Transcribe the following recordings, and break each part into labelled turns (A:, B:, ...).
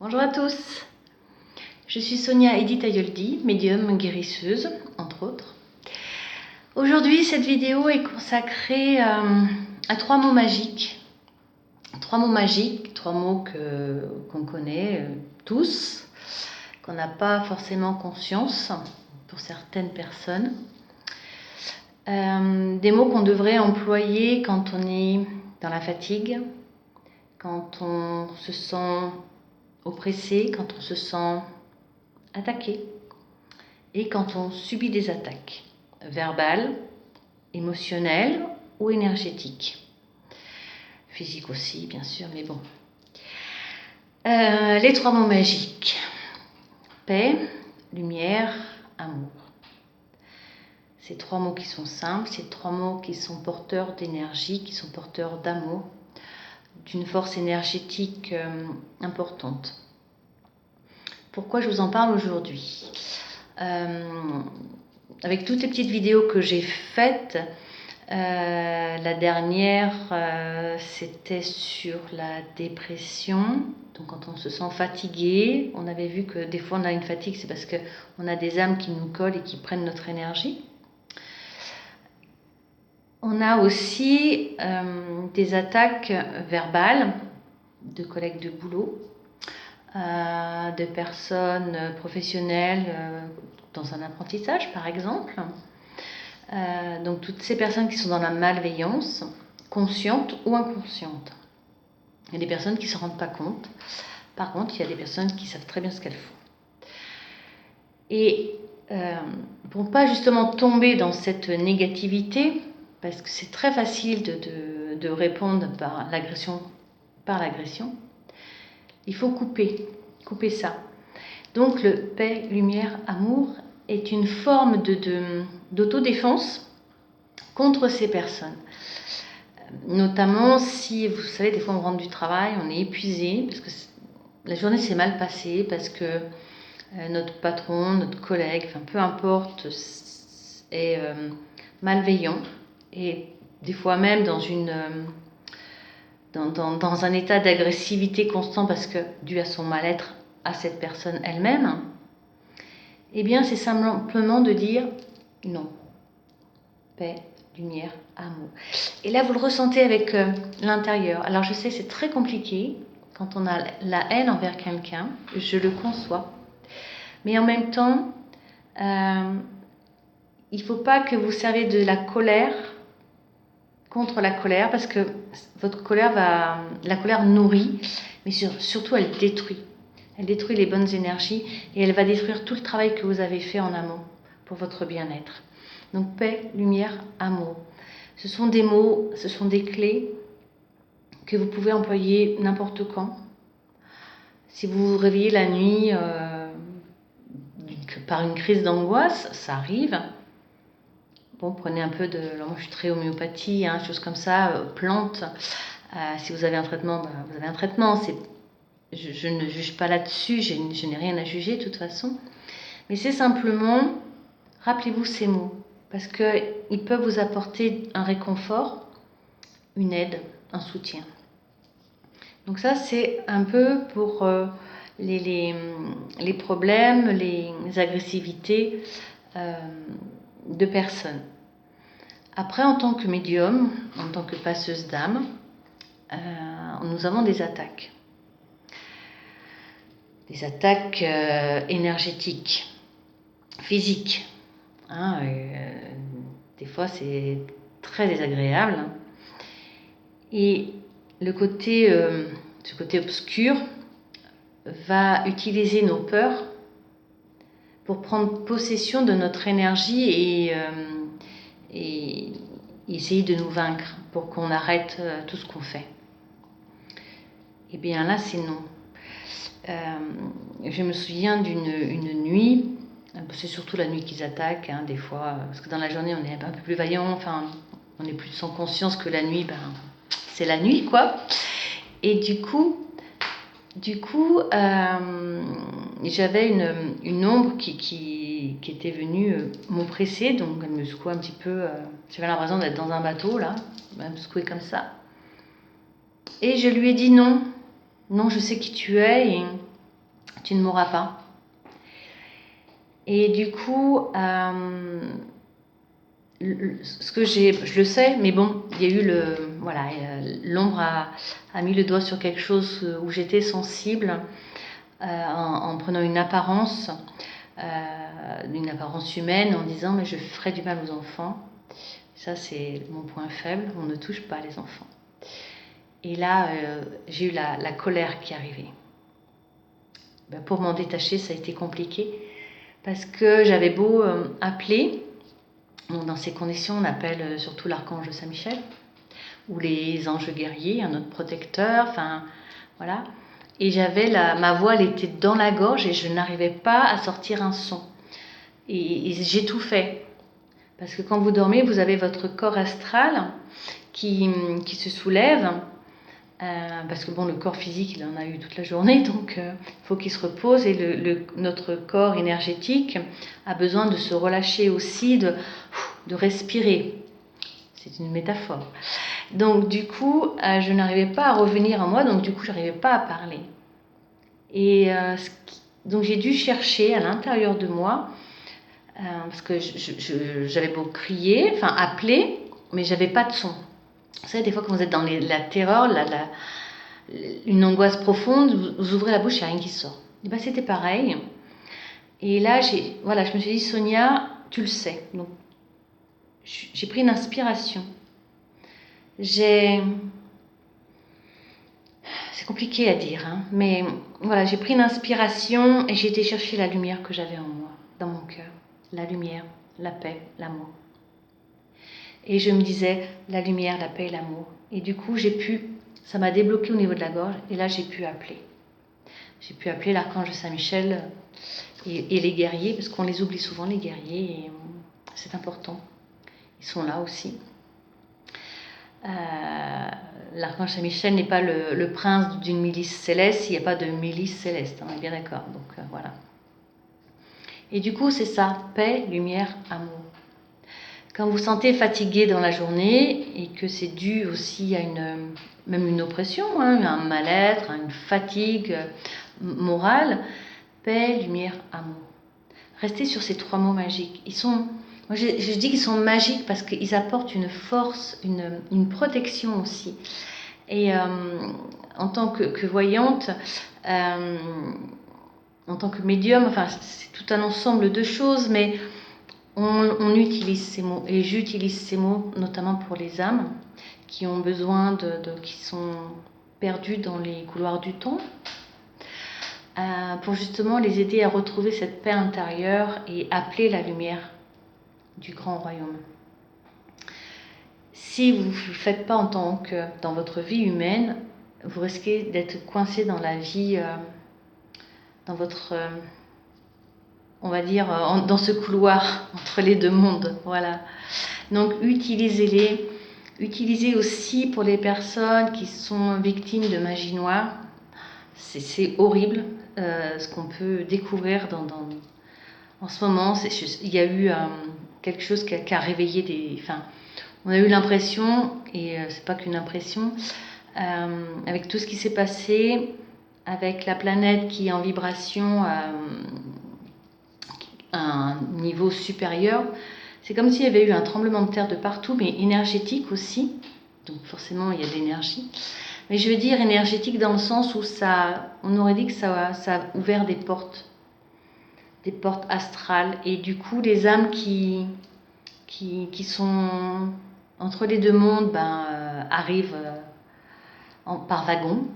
A: Bonjour à tous, je suis Sonia Edith Ayoldi, médium guérisseuse, entre autres. Aujourd'hui, cette vidéo est consacrée à trois mots magiques. Trois mots qu'on connaît tous, qu'on n'a pas forcément conscience pour certaines personnes. Des mots qu'on devrait employer quand on est dans la fatigue, quand on se sent oppressé, quand on se sent attaqué et quand on subit des attaques verbales, émotionnelles ou énergétiques. Physiques aussi, bien sûr, mais bon. Les trois mots magiques. Paix, lumière, amour. Ces trois mots qui sont simples, ces trois mots qui sont porteurs d'énergie, qui sont porteurs d'amour, d'une force énergétique importante. Pourquoi je vous en parle aujourd'hui ? Avec toutes les petites vidéos que j'ai faites, la dernière c'était sur la dépression. Donc quand on se sent fatigué, on avait vu que des fois on a une fatigue, c'est parce qu'on a des âmes qui nous collent et qui prennent notre énergie. On a aussi des attaques verbales de collègues de boulot, de personnes professionnelles dans un apprentissage par exemple. Donc toutes ces personnes qui sont dans la malveillance, consciente ou inconsciente. Il y a des personnes qui ne se rendent pas compte. Par contre, il y a des personnes qui savent très bien ce qu'elles font. Et pour ne pas justement tomber dans cette négativité, parce que c'est très facile de répondre par l'agression, il faut couper ça. Donc le paix, lumière, amour est une forme d'autodéfense contre ces personnes. Notamment si, vous savez, des fois on rentre du travail, on est épuisé, parce que la journée s'est mal passée, parce que notre patron, notre collègue, enfin peu importe, est malveillant, et des fois même dans un état d'agressivité constant, parce que dû à son mal-être à cette personne elle-même, eh bien c'est simplement de dire non. Paix, lumière, amour. Et là vous le ressentez avec l'intérieur. Alors je sais c'est très compliqué quand on a la haine envers quelqu'un, je le conçois. Mais en même temps, il ne faut pas que vous servez de la colère contre la colère, parce que votre colère la colère nourrit, mais surtout elle détruit. Elle détruit les bonnes énergies et elle va détruire tout le travail que vous avez fait en amont pour votre bien-être. Donc paix, lumière, amour. Ce sont des mots, ce sont des clés que vous pouvez employer n'importe quand. Si vous vous réveillez la nuit par une crise d'angoisse, ça arrive. Bon, prenez un peu alors moi je suis très homéopathie, choses comme ça, plantes. Si vous avez un traitement, vous avez un traitement. Je ne juge pas là-dessus, je n'ai rien à juger de toute façon. Mais c'est simplement, rappelez-vous ces mots, parce qu'ils peuvent vous apporter un réconfort, une aide, un soutien. Donc ça, c'est un peu pour les problèmes, les agressivités de personnes. Après, en tant que médium, en tant que passeuse d'âme, nous avons des attaques. Des attaques énergétiques, physiques. Des fois, c'est très désagréable. Et ce côté obscur va utiliser nos peurs pour prendre possession de notre énergie et essayer de nous vaincre pour qu'on arrête tout ce qu'on fait. Et bien là, c'est non. Je me souviens d'une nuit, c'est surtout la nuit qu'ils attaquent, des fois, parce que dans la journée, on est un peu plus vaillant, enfin, on est plus sans conscience que la nuit, c'est la nuit, quoi. Et du coup, j'avais une ombre qui était venue m'oppresser, donc elle me secouait un petit peu. J'avais l'impression d'être dans un bateau, là, elle me secouait comme ça. Et je lui ai dit non, je sais qui tu es, tu ne mourras pas. Et du coup, ce que je le sais, mais bon, il y a eu l'ombre a mis le doigt sur quelque chose où j'étais sensible en prenant une apparence humaine, en disant mais je ferai du mal aux enfants. Ça c'est mon point faible, on ne touche pas les enfants. Et là, j'ai eu la colère qui est arrivée. Pour m'en détacher, ça a été compliqué parce que j'avais beau appeler. Donc dans ces conditions, on appelle surtout l'archange Saint-Michel ou les anges guerriers, un autre protecteur, enfin voilà. Et j'avais ma voix, elle était dans la gorge et je n'arrivais pas à sortir un son. Et j'ai tout fait. Parce que quand vous dormez, vous avez votre corps astral qui se soulève. Parce que bon, le corps physique, il en a eu toute la journée, donc il faut qu'il se repose. Et notre corps énergétique a besoin de se relâcher aussi, de respirer. C'est une métaphore. Donc du coup, je n'arrivais pas à revenir à moi, donc du coup, je n'arrivais pas à parler. Et donc j'ai dû chercher à l'intérieur de moi, parce que j'avais beau crier, enfin appeler, mais j'avais pas de son. Vous savez, des fois quand vous êtes dans la terreur, une angoisse profonde, vous ouvrez la bouche, il n'y a rien qui sort. Et ben c'était pareil. Et là, je me suis dit, Sonia, tu le sais. Donc j'ai pris une inspiration. C'est compliqué à dire, hein, mais voilà, j'ai pris une inspiration et j'ai été chercher la lumière que j'avais en moi, dans mon cœur. La lumière, la paix, l'amour. Et je me disais, la lumière, la paix et l'amour. Et du coup, ça m'a débloqué au niveau de la gorge et là, j'ai pu appeler. J'ai pu appeler l'archange Saint-Michel et les guerriers, parce qu'on les oublie souvent, les guerriers, et c'est important. Ils sont là aussi. L'archange Saint-Michel n'est pas le prince d'une milice céleste, il n'y a pas de milice céleste, on est bien d'accord. Donc voilà. Et du coup, c'est ça, paix, lumière, amour. Quand vous vous sentez fatigué dans la journée et que c'est dû aussi à même une oppression, hein, un mal-être, une fatigue morale, paix, lumière, amour. Restez sur ces 3 mots magiques. Moi, je dis qu'ils sont magiques parce qu'ils apportent une force, une protection aussi. Et en tant que voyante, en tant que médium, enfin, c'est tout un ensemble de choses, mais on utilise ces mots. Et j'utilise ces mots notamment pour les âmes qui ont besoin qui sont perdues dans les couloirs du temps, pour justement les aider à retrouver cette paix intérieure et appeler la lumière du grand royaume. Si vous ne le faites pas dans votre vie humaine, vous risquez d'être coincé dans la vie, dans votre, on va dire, dans ce couloir entre les 2 mondes. Voilà. Donc utilisez-les. Utilisez aussi pour les personnes qui sont victimes de magie noire. C'est horrible ce qu'on peut découvrir en ce moment. Il y a eu quelque chose qui a réveillé on a eu l'impression, et c'est pas qu'une impression, avec tout ce qui s'est passé, avec la planète qui est en vibration à un niveau supérieur, c'est comme s'il y avait eu un tremblement de terre de partout, mais énergétique aussi. Donc forcément, il y a de l'énergie. Mais je veux dire énergétique dans le sens où on aurait dit que ça a ouvert des portes astrales. Et du coup, les âmes qui sont entre les 2 mondes arrivent par wagon.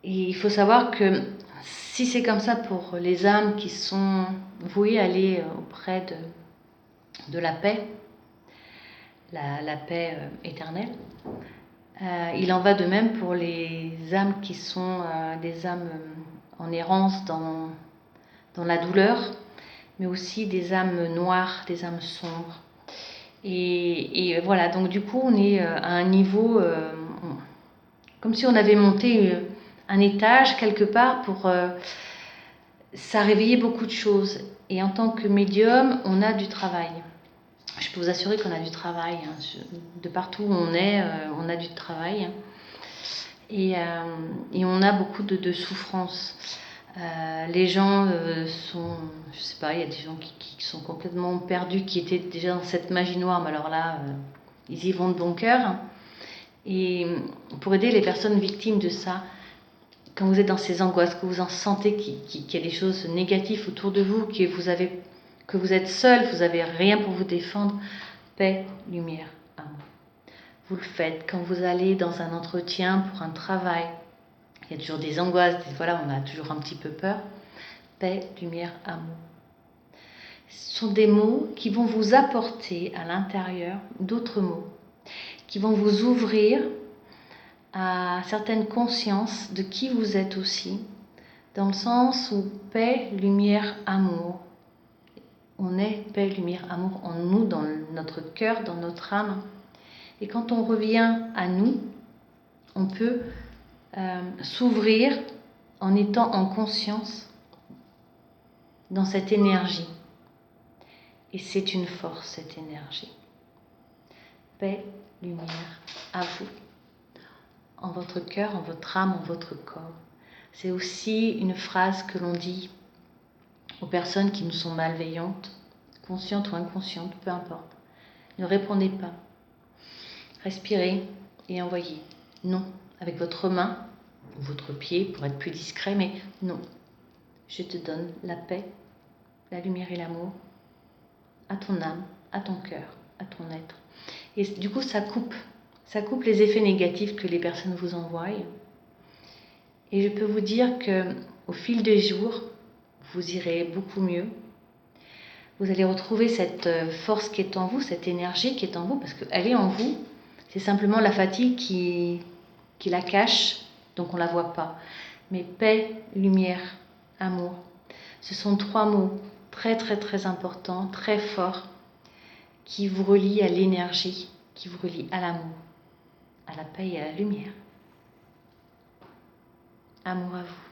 A: Et il faut savoir que si c'est comme ça pour les âmes qui sont vouées à aller auprès de la paix, la paix éternelle, il en va de même pour les âmes qui sont des âmes en errance dans la douleur, mais aussi des âmes noires, des âmes sombres. Et voilà, donc du coup, on est à un niveau, comme si on avait monté un étage quelque part ça a réveillé beaucoup de choses. Et en tant que médium, on a du travail. Je peux vous assurer qu'on a du travail. Hein. De partout où on est, on a du travail. et on a beaucoup de souffrance. Les gens sont, je sais pas, il y a des gens qui sont complètement perdus, qui étaient déjà dans cette magie noire, mais alors là, ils y vont de bon cœur. Et pour aider les personnes victimes de ça, quand vous êtes dans ces angoisses, que vous en sentez qu'il y a des choses négatives autour de vous, que vous êtes seul, vous n'avez rien pour vous défendre, paix, lumière, amour. Vous le faites quand vous allez dans un entretien pour un travail. Il y a toujours des angoisses, voilà, on a toujours un petit peu peur. Paix, lumière, amour. Ce sont des mots qui vont vous apporter à l'intérieur d'autres mots, qui vont vous ouvrir à certaines consciences de qui vous êtes aussi, dans le sens où paix, lumière, amour. On est paix, lumière, amour en nous, dans notre cœur, dans notre âme. Et quand on revient à nous, on peut s'ouvrir en étant en conscience dans cette énergie. Et c'est une force, cette énergie. Paix, lumière, à vous. En votre cœur, en votre âme, en votre corps. C'est aussi une phrase que l'on dit aux personnes qui nous sont malveillantes, conscientes ou inconscientes, peu importe. Ne répondez pas. Respirez et envoyez. Non, avec votre main ou votre pied pour être plus discret, mais non. Je te donne la paix, la lumière et l'amour à ton âme, à ton cœur, à ton être. Et du coup, ça coupe les effets négatifs que les personnes vous envoient. Et je peux vous dire qu'au fil des jours, vous irez beaucoup mieux. Vous allez retrouver cette force qui est en vous, cette énergie qui est en vous, parce qu'elle est en vous. C'est simplement la fatigue qui la cache, donc on ne la voit pas. Mais paix, lumière, amour, ce sont 3 mots très très très importants, très forts, qui vous relient à l'énergie, qui vous relient à l'amour, à la paix et à la lumière. Amour à vous.